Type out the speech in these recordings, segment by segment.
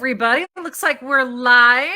everybody. It looks like we're live.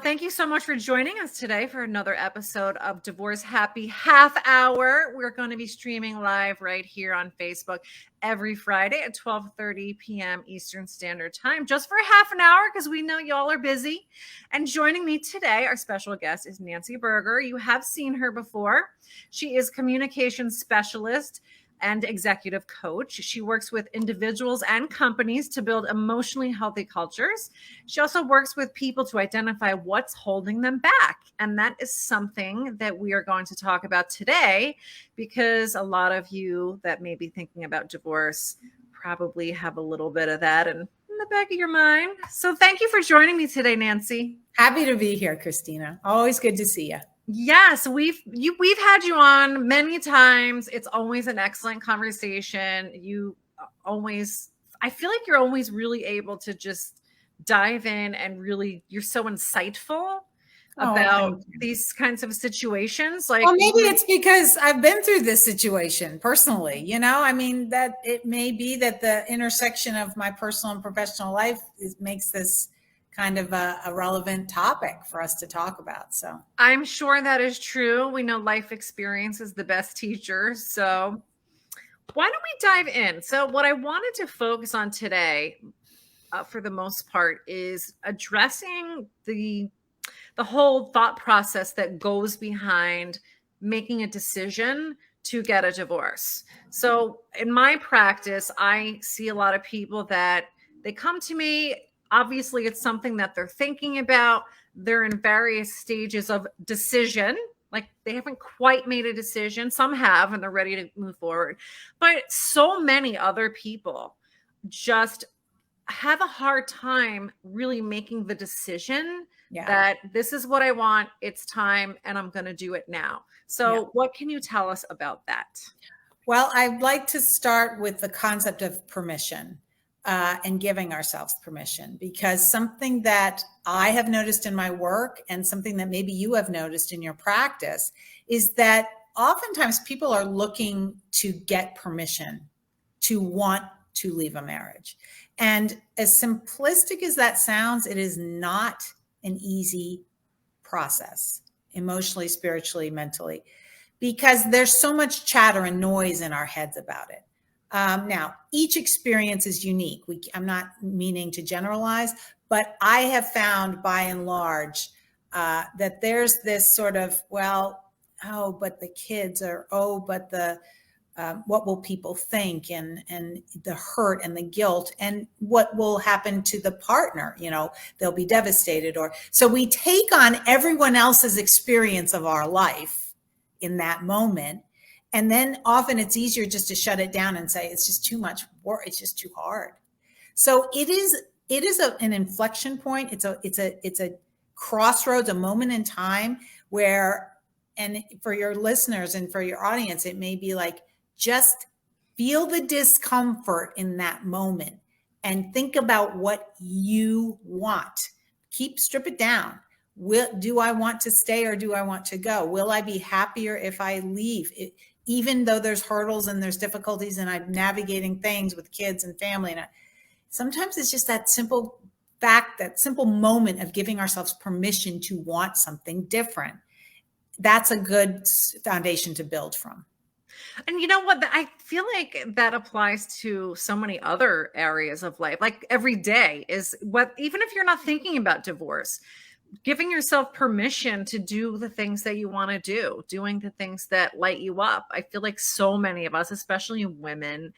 Thank you so much for joining us today for another episode of Divorce Happy Half Hour. We're going to be streaming live right here on Facebook every Friday at 12:30 p.m. Eastern Standard Time, just for half an hour because we know y'all are busy. And joining me today, our special guest is Nancy Burger. You have seen her before. She is communications specialist and executive coach. She works with individuals and companies to build emotionally healthy cultures. She also works with people to identify what's holding them back. And that is something that we are going to talk about today, because a lot of you that may be thinking about divorce probably have a little bit of that in the back of your mind. So thank you for joining me today, Nancy. Happy to be here, Christina. Always good to see you. Yes, we've had you on many times. It's always an excellent conversation. I feel like you're always really able to just dive in and really, you're so insightful about these kinds of situations. Well, maybe it's because I've been through this situation personally. That it may be that the intersection of my personal and professional life makes this kind of a relevant topic for us to talk about. So I'm sure that is true. We know life experience is the best teacher. So why don't we dive in? So what I wanted to focus on today, for the most part, is addressing the whole thought process that goes behind making a decision to get a divorce. So in my practice, I see a lot of people that they come to me. Obviously, it's something that they're thinking about. They're in various stages of decision. Like they haven't quite made a decision. Some have, and they're ready to move forward. But so many other people just have a hard time really making the decision that this is what I want. It's time, and I'm going to do it now. So what can you tell us about that? Well, I'd like to start with the concept of permission. And giving ourselves permission, because something that I have noticed in my work and something that maybe you have noticed in your practice is that oftentimes people are looking to get permission to want to leave a marriage. And as simplistic as that sounds, it is not an easy process, emotionally, spiritually, mentally, because there's so much chatter and noise in our heads about it. Now, each experience is unique. I'm not meaning to generalize, but I have found by and large that there's this sort of, but the kids, or, but the, what will people think, and the hurt and the guilt, and what will happen to the partner, they'll be devastated. So we take on everyone else's experience of our life in that moment. And then often it's easier just to shut it down and say, it's just too much work. It's just too hard. So it is an inflection point. It's a crossroads, a moment in time where, and for your listeners and for your audience, it may be like, just feel the discomfort in that moment and think about what you want. Strip it down. Do I want to stay or do I want to go? Will I be happier if I leave? Even though there's hurdles and there's difficulties and I'm navigating things with kids and family. And sometimes it's just that simple fact, that simple moment of giving ourselves permission to want something different. That's a good foundation to build from. And you know what? I feel like that applies to so many other areas of life. Like every day is even if you're not thinking about divorce, giving yourself permission to do the things that you want to do, doing the things that light you up. I feel like so many of us, especially women,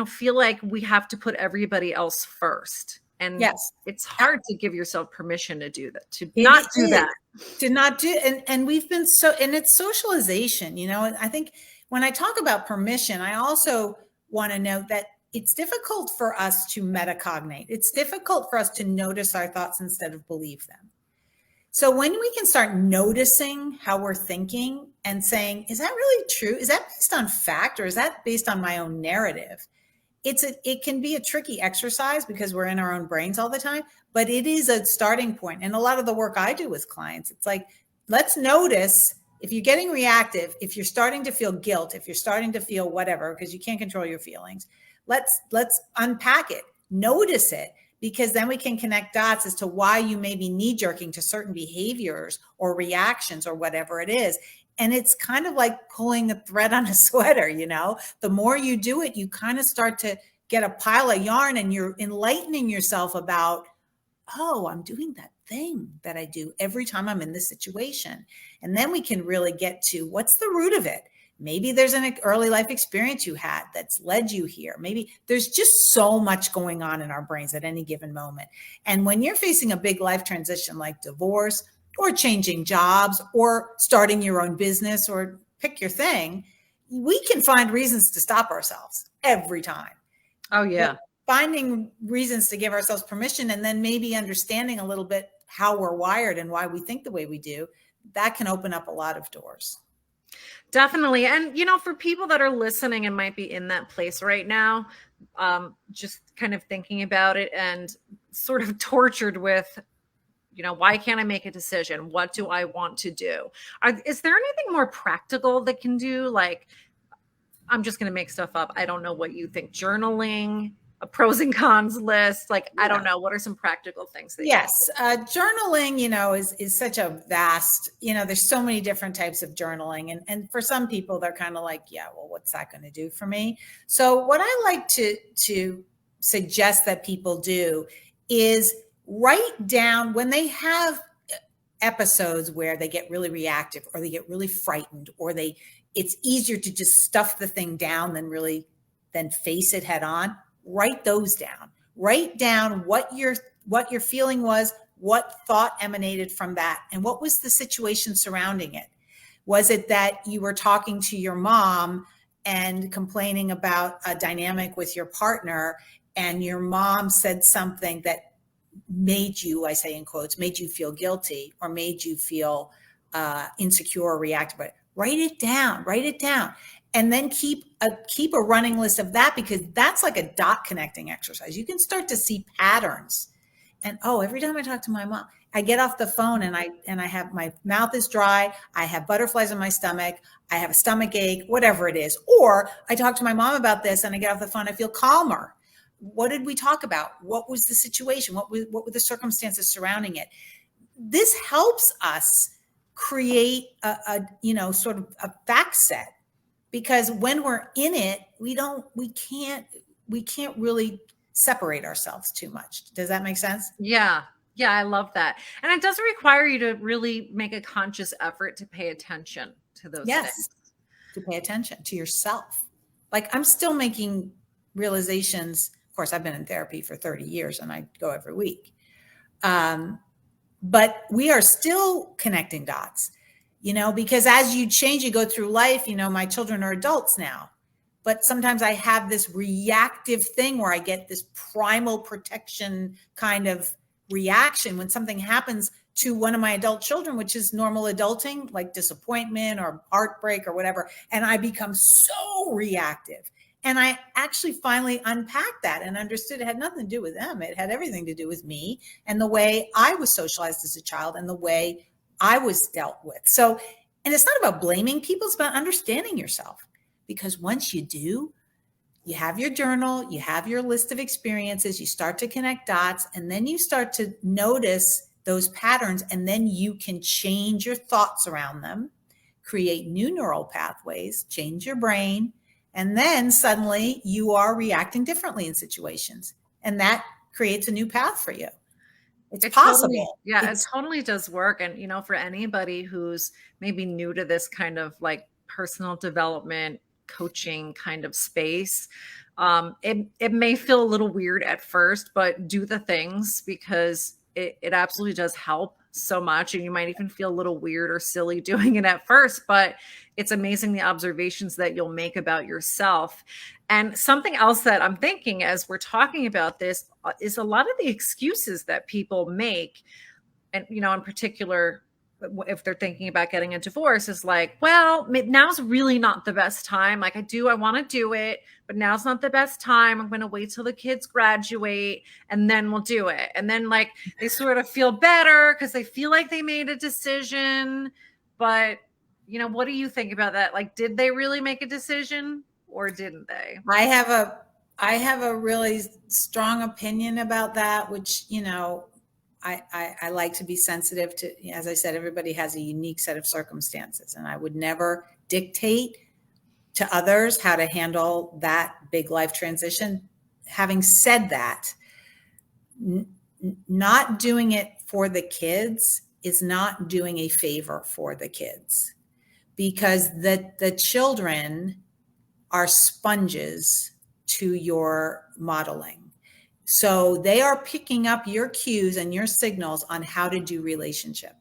feel like we have to put everybody else first. And it's hard to give yourself permission to do that, to not do that. And we've been and it's socialization, I think when I talk about permission, I also want to note that it's difficult for us to metacognate. It's difficult for us to notice our thoughts instead of believe them. So when we can start noticing how we're thinking and saying, is that really true? Is that based on fact, or is that based on my own narrative? It can be a tricky exercise because we're in our own brains all the time, but it is a starting point. And a lot of the work I do with clients, it's like, let's notice if you're getting reactive, if you're starting to feel guilt, if you're starting to feel whatever, because you can't control your feelings, let's unpack it. Notice it, because then we can connect dots as to why you may be knee jerking to certain behaviors or reactions or whatever it is. And it's kind of like pulling a thread on a sweater, you know, the more you do it, you kind of start to get a pile of yarn, and you're enlightening yourself about, oh, I'm doing that thing that I do every time I'm in this situation. And then we can really get to what's the root of it. Maybe there's an early life experience you had that's led you here. Maybe there's just so much going on in our brains at any given moment. And when you're facing a big life transition like divorce or changing jobs or starting your own business or pick your thing, we can find reasons to stop ourselves every time. Oh, yeah. But finding reasons to give ourselves permission, and then maybe understanding a little bit how we're wired and why we think the way we do, that can open up a lot of doors. Definitely. And, for people that are listening and might be in that place right now, just kind of thinking about it and sort of tortured with, why can't I make a decision? What do I want to do? Is there anything more practical that can do? Like, I'm just going to make stuff up. I don't know what you think. Journaling, a pros and cons list. Like, I don't know. What are some practical things that Yes. Journaling, is such a vast, there's so many different types of journaling. And for some people, they're kind of like, yeah, well, what's that going to do for me? So what I like to suggest that people do is write down when they have episodes where they get really reactive or they get really frightened, or it's easier to just stuff the thing down than face it head on. Write those down. Write down what your feeling was, what thought emanated from that, and what was the situation surrounding it. Was it that you were talking to your mom and complaining about a dynamic with your partner, and your mom said something that made you, I say in quotes, made you feel guilty or made you feel insecure or reactive? But write it down. And then keep a running list of that, because that's like a dot connecting exercise. You can start to see patterns. And every time I talk to my mom, I get off the phone and I have, my mouth is dry, I have butterflies in my stomach, I have a stomach ache, whatever it is. Or I talk to my mom about this and I get off the phone, I feel calmer. What did we talk about? What was the situation? What were the circumstances surrounding it? This helps us create a sort of a fact set. Because when we're in it, we can't really separate ourselves too much. Does that make sense? Yeah. Yeah, I love that. And it does require you to really make a conscious effort to pay attention to those things. To pay attention to yourself. Like, I'm still making realizations. Of course, I've been in therapy for 30 years and I go every week. But we are still connecting dots. Because as you change, you go through life, my children are adults now, but sometimes I have this reactive thing where I get this primal protection kind of reaction when something happens to one of my adult children, which is normal adulting, like disappointment or heartbreak or whatever. And I become so reactive. And I actually finally unpacked that and understood it had nothing to do with them. It had everything to do with me and the way I was socialized as a child and the way I was dealt with. So, and it's not about blaming people, it's about understanding yourself. Because once you do, you have your journal, you have your list of experiences, you start to connect dots, and then you start to notice those patterns, and then you can change your thoughts around them, create new neural pathways, change your brain, and then suddenly you are reacting differently in situations. And that creates a new path for you. It's possible. It totally does work. And, for anybody who's maybe new to this kind of like personal development, coaching kind of space, it may feel a little weird at first, but do the things, because it absolutely does help so much. And you might even feel a little weird or silly doing it at first, but it's amazing the observations that you'll make about yourself. And something else that I'm thinking as we're talking about this is a lot of the excuses that people make. And, in particular, if they're thinking about getting a divorce, is like, well, now's really not the best time. Like, I want to do it, but now's not the best time. I'm going to wait till the kids graduate and then we'll do it. And then like they sort of feel better because they feel like they made a decision. But, what do you think about that? Like, did they really make a decision or didn't they? I have I have a really strong opinion about that, which, I like to be sensitive to, as I said, everybody has a unique set of circumstances, and I would never dictate to others how to handle that big life transition. Having said that, not doing it for the kids is not doing a favor for the kids, because the children are sponges to your modeling. So they are picking up your cues and your signals on how to do relationship.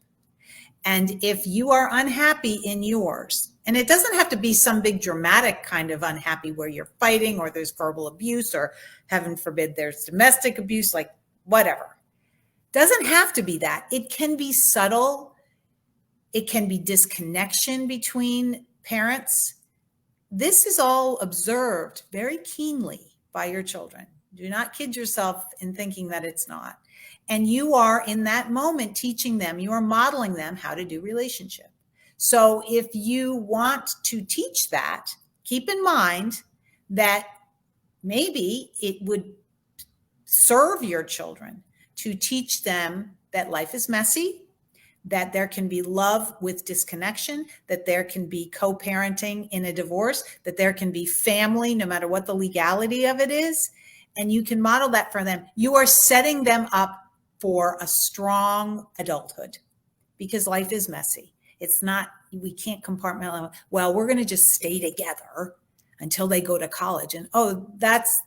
And if you are unhappy in yours, and it doesn't have to be some big dramatic kind of unhappy where you're fighting or there's verbal abuse or heaven forbid there's domestic abuse, like whatever. Doesn't have to be that. It can be subtle. It can be disconnection between parents. This is all observed very keenly by your children. Do not kid yourself in thinking that it's not. And you are in that moment teaching them, you are modeling them how to do relationship. So if you want to teach that, keep in mind that maybe it would serve your children to teach them that life is messy, that there can be love with disconnection, that there can be co-parenting in a divorce, that there can be family, no matter what the legality of it is. And you can model that for them. You are setting them up for a strong adulthood, because life is messy. It's not, we can't compartmentalize. Well, we're going to just stay together until they go to college. And that's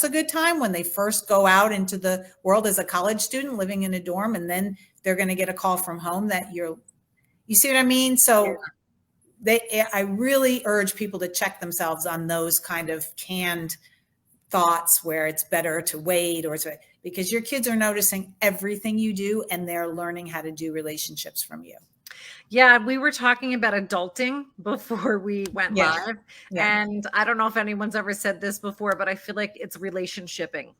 a good time when they first go out into the world as a college student living in a dorm, and then they're going to get a call from home that you see what I mean? So I really urge people to check themselves on those kind of canned thoughts where it's better to wait, because your kids are noticing everything you do and they're learning how to do relationships from you. Yeah, we were talking about adulting before we went live. Yeah. And I don't know if anyone's ever said this before, but I feel like it's relationshipping.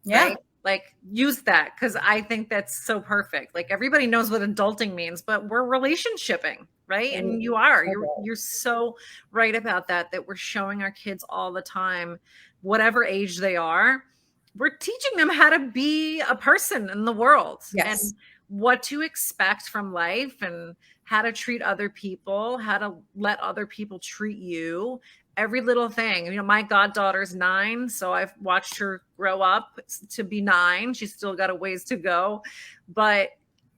Yeah. Right? Like, use that, because I think that's so perfect. Like, everybody knows what adulting means, but we're relationshiping, right? And you're so right about that we're showing our kids all the time, whatever age they are, we're teaching them how to be a person in the world. Yes. And what to expect from life, and how to treat other people, how to let other people treat you, every little thing. My goddaughter's 9, so I've watched her grow up to be 9. She's still got a ways to go, but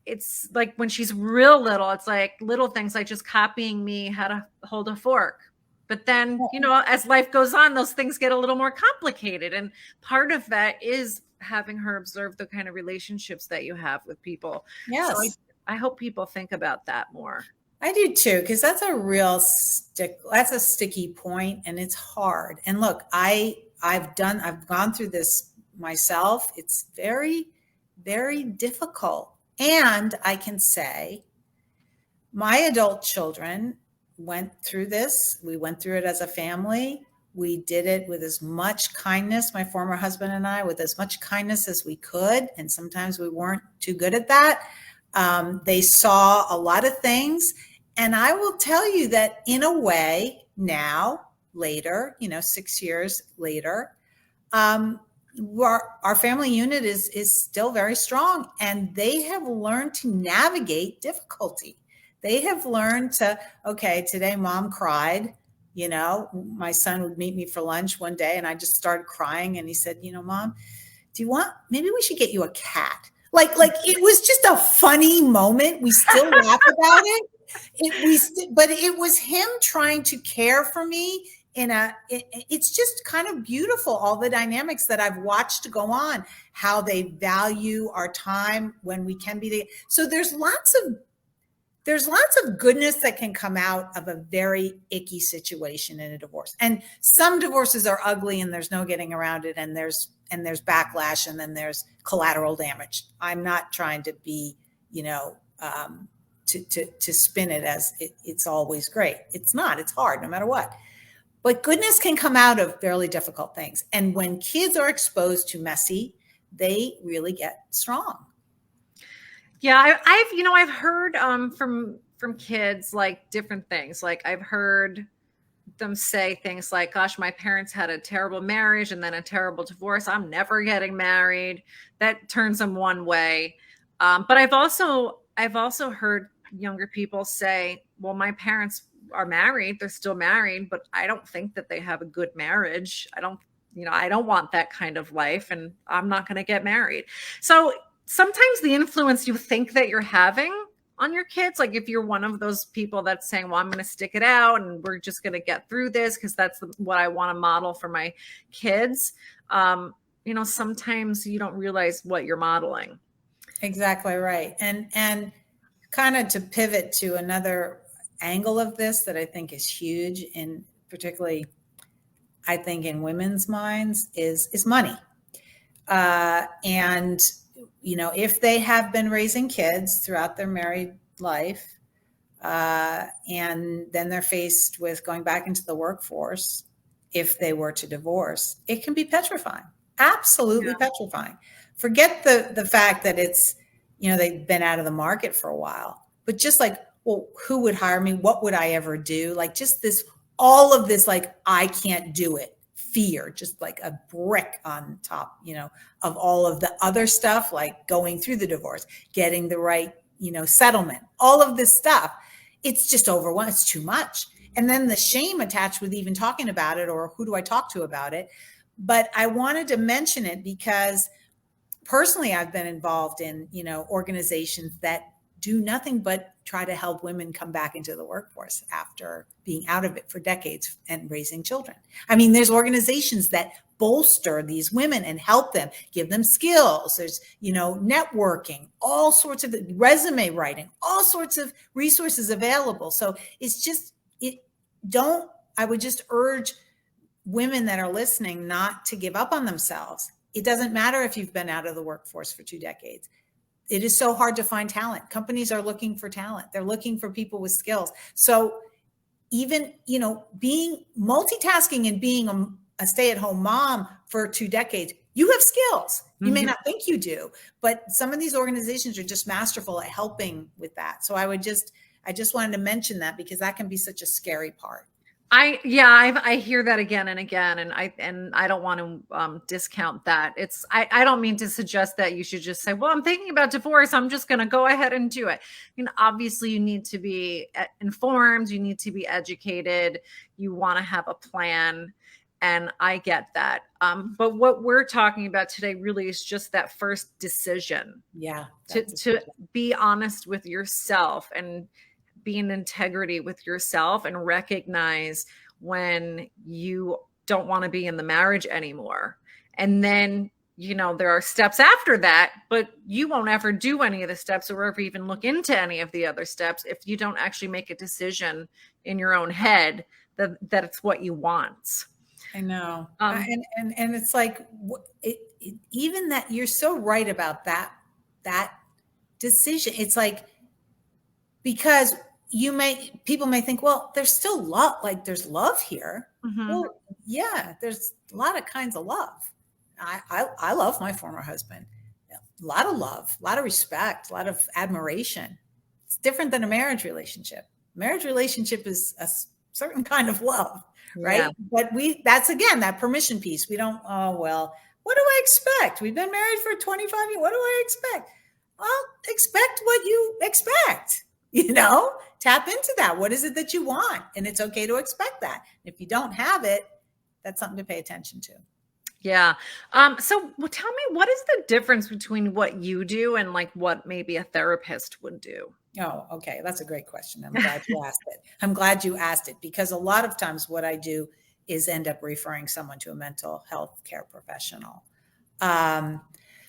it's like when she's real little, it's like little things like just copying me how to hold a fork. But then, as life goes on, those things get a little more complicated. And part of that is having her observe the kind of relationships that you have with people. Yes. So I hope people think about that more. I do too, because that's a sticky point, and it's hard. And look, I've gone through this myself. It's very, very difficult. And I can say my adult children went through this. We went through it as a family. We did it with as much kindness, my former husband and I, with as much kindness as we could. And sometimes we weren't too good at that. They saw a lot of things. And I will tell you that in a way now, later, 6 years later, our family unit is still very strong, and they have learned to navigate difficulty. They have learned to, okay, today mom cried. My son would meet me for lunch one day and I just started crying, and he said, Mom, maybe we should get you a cat. Like it was just a funny moment. We still laugh about it. But it was him trying to care for me it's just kind of beautiful, all the dynamics that I've watched go on, how they value our time when we can be together. So there's lots of goodness that can come out of a very icky situation in a divorce. And some divorces are ugly and there's no getting around it, and there's backlash, and then there's collateral damage. I'm not trying to be, to spin it as it's always great. It's not. It's hard no matter what. But goodness can come out of fairly difficult things. And when kids are exposed to messy, they really get strong. Yeah, I've heard from kids like different things. Like I've heard them say things like, gosh, my parents had a terrible marriage and then a terrible divorce. I'm never getting married. That turns them one way. But I've also heard younger people say, well, my parents are married. They're still married, but I don't think that they have a good marriage. I don't want that kind of life, and I'm not going to get married. So sometimes the influence you think that you're having on your kids, like if you're one of those people that's saying, well, I'm going to stick it out and we're just going to get through this because that's what I want to model for my kids. Sometimes you don't realize what you're modeling. Exactly right. And kind of to pivot to another angle of this that I think is huge, in particularly, I think in women's minds, is money. And if they have been raising kids throughout their married life, and then they're faced with going back into the workforce, if they were to divorce, it can be petrifying, absolutely petrifying. Forget the fact that it's, they've been out of the market for a while, but just like, well, who would hire me? What would I ever do? Like just all of this, like, I can't do it. Fear, just like a brick on top, of all of the other stuff, like going through the divorce, getting the right, settlement, all of this stuff. It's just overwhelming. It's too much. And then the shame attached with even talking about it, or who do I talk to about it? But I wanted to mention it because personally, I've been involved in, organizations that do nothing but try to help women come back into the workforce after being out of it for decades and raising children. I mean, there's organizations that bolster these women and help them, give them skills. There's, networking, all sorts of resume writing, all sorts of resources available. So it's just, I would just urge women that are listening not to give up on themselves. It doesn't matter if you've been out of the workforce for 2 decades. It is so hard to find talent. Companies are looking for talent. They're looking for people with skills. So even, being multitasking and being a stay-at-home mom for 2 decades, you have skills. You may not think you do, but some of these organizations are just masterful at helping with that. So I just wanted to mention that because that can be such a scary part. I hear that again and again, and I don't want to discount that. I don't mean to suggest that you should just say, well, I'm thinking about divorce, I'm just going to go ahead and do it. Obviously you need to be informed, you need to be educated, you want to have a plan, and I get that. But what we're talking about today really is just that first decision. Yeah. To be honest with yourself and be in integrity with yourself and recognize when you don't want to be in the marriage anymore. And then, there are steps after that, but you won't ever do any of the steps or ever even look into any of the other steps if you don't actually make a decision in your own head that it's what you want. I know. And it's like, even that, you're so right about that decision. It's like, because people may think, well, there's still love, like there's love here. Mm-hmm. Well, yeah, there's a lot of kinds of love. I love my former husband. A lot of love, a lot of respect, a lot of admiration. It's different than a marriage relationship. Marriage relationship is a certain kind of love, right? Yeah. But that's again, that permission piece. We don't, oh, well, what do I expect? We've been married for 25 years. What do I expect? Well, expect what you expect. Tap into that. What is it that you want? And it's okay to expect that. If you don't have it, that's something to pay attention to. Yeah. So tell me, what is the difference between what you do and like what maybe a therapist would do? Oh, okay. That's a great question. I'm glad you asked it. I'm glad you asked it because a lot of times what I do is end up referring someone to a mental health care professional.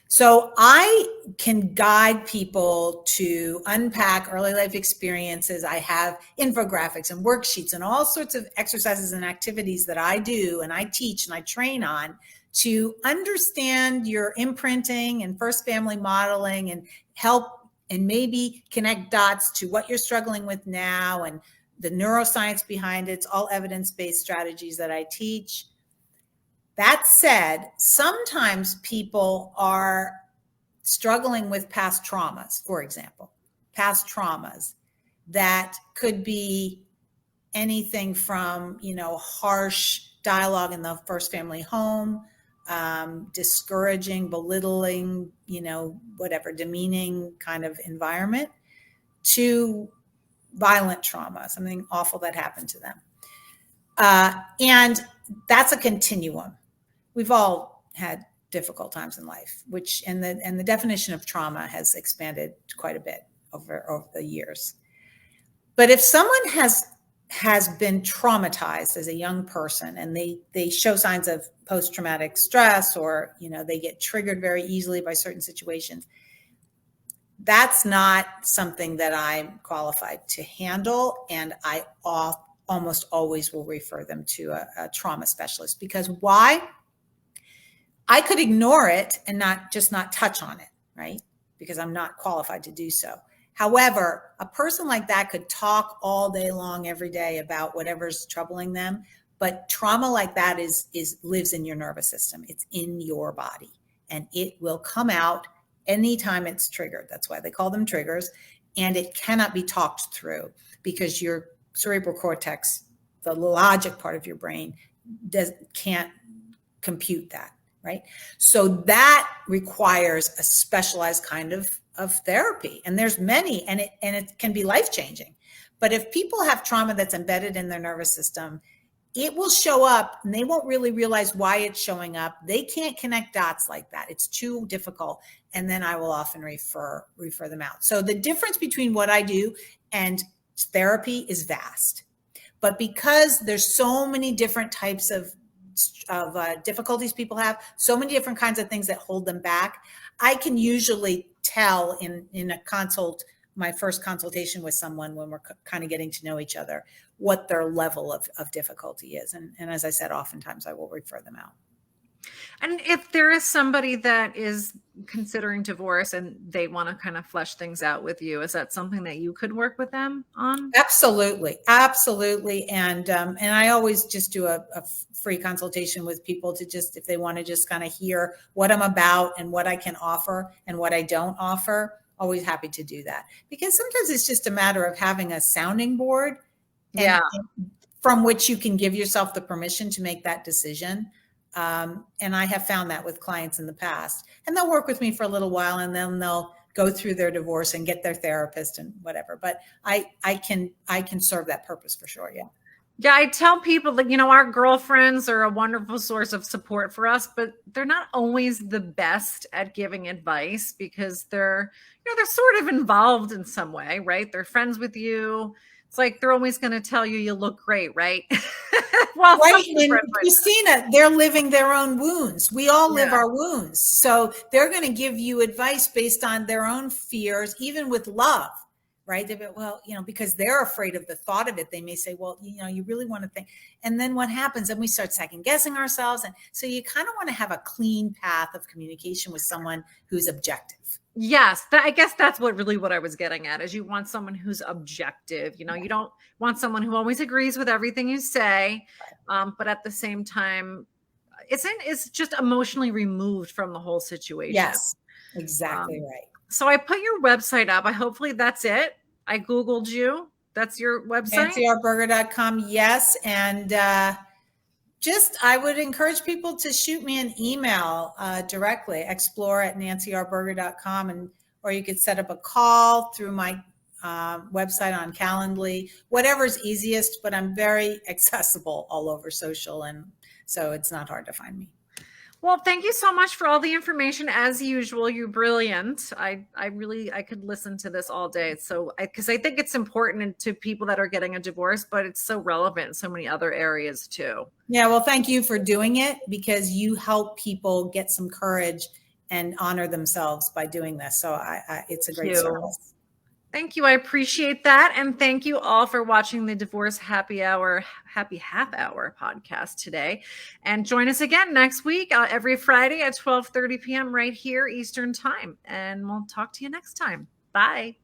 So I can guide people to unpack early life experiences. I have infographics and worksheets and all sorts of exercises and activities that I do and I teach and I train on to understand your imprinting and first family modeling and help and maybe connect dots to what you're struggling with now and the neuroscience behind it. It's all evidence-based strategies that I teach. That said, sometimes people are struggling with past traumas, for example, past traumas that could be anything from, harsh dialogue in the first family home, discouraging, belittling, whatever, demeaning kind of environment, to violent trauma, something awful that happened to them. And that's a continuum. We've all had difficult times in life, and the definition of trauma has expanded quite a bit over the years. But if someone has been traumatized as a young person, and they show signs of post-traumatic stress, or they get triggered very easily by certain situations, that's not something that I'm qualified to handle, and I almost always will refer them to a trauma specialist. Because why? I could ignore it and not touch on it, right? Because I'm not qualified to do so. However, a person like that could talk all day long, every day, about whatever's troubling them. But trauma like that lives in your nervous system. It's in your body, and it will come out anytime it's triggered. That's why they call them triggers. And it cannot be talked through, because your cerebral cortex, the logic part of your brain, can't compute that, right? So that requires a specialized kind of therapy. And there's many, and it can be life-changing. But if people have trauma that's embedded in their nervous system, it will show up, and they won't really realize why it's showing up. They can't connect dots like that. It's too difficult. And then I will often refer them out. So the difference between what I do and therapy is vast. But because there's so many different types of difficulties people have, so many different kinds of things that hold them back, I can usually tell in a consult, my first consultation with someone, when we're kind of getting to know each other, what their level of difficulty is. And as I said, oftentimes I will refer them out. And if there is somebody that is considering divorce and they want to kind of flesh things out with you, is that something that you could work with them on? Absolutely. Absolutely. And I always just do a free consultation with people to just, if they want to just kind of hear what I'm about and what I can offer and what I don't offer, always happy to do that. Because sometimes it's just a matter of having a sounding board, and from which you can give yourself the permission to make that decision. And I have found that with clients in the past, and they'll work with me for a little while, and then they'll go through their divorce and get their therapist and whatever. But I can serve that purpose for sure. Yeah. Yeah. I tell people that, our girlfriends are a wonderful source of support for us, but they're not always the best at giving advice, because they're sort of involved in some way, right? They're friends with you. It's like they're always going to tell you look great, right? Well, right. And Christina, they're living their own wounds. We all live our wounds. So they're going to give you advice based on their own fears, even with love, right? Because they're afraid of the thought of it. They may say, well, you really want to think. And then what happens? And we start second guessing ourselves. And so you kind of want to have a clean path of communication with someone who's objective. Yes, I guess that's what I was getting at, is you want someone who's objective. You don't want someone who always agrees with everything you say, but at the same time, it's just emotionally removed from the whole situation. Yes, exactly right. So I put your website up. Hopefully that's it. I Googled you. That's your website? NancyRburger.com. Yes. And I would encourage people to shoot me an email directly, explore@nancyRburger.com, or you could set up a call through my website on Calendly, whatever's easiest, but I'm very accessible all over social, and so it's not hard to find me. Well, thank you so much for all the information. As usual, you're brilliant. I could listen to this all day. So, because I think it's important to people that are getting a divorce, but it's so relevant in so many other areas too. Yeah. Well, thank you for doing it, because you help people get some courage and honor themselves by doing this. So it's a great service. Thank you. I appreciate that. And thank you all for watching the Divorce Happy Half Hour podcast today. And join us again next week, every Friday at 12:30 p.m. right here Eastern Time. And we'll talk to you next time. Bye.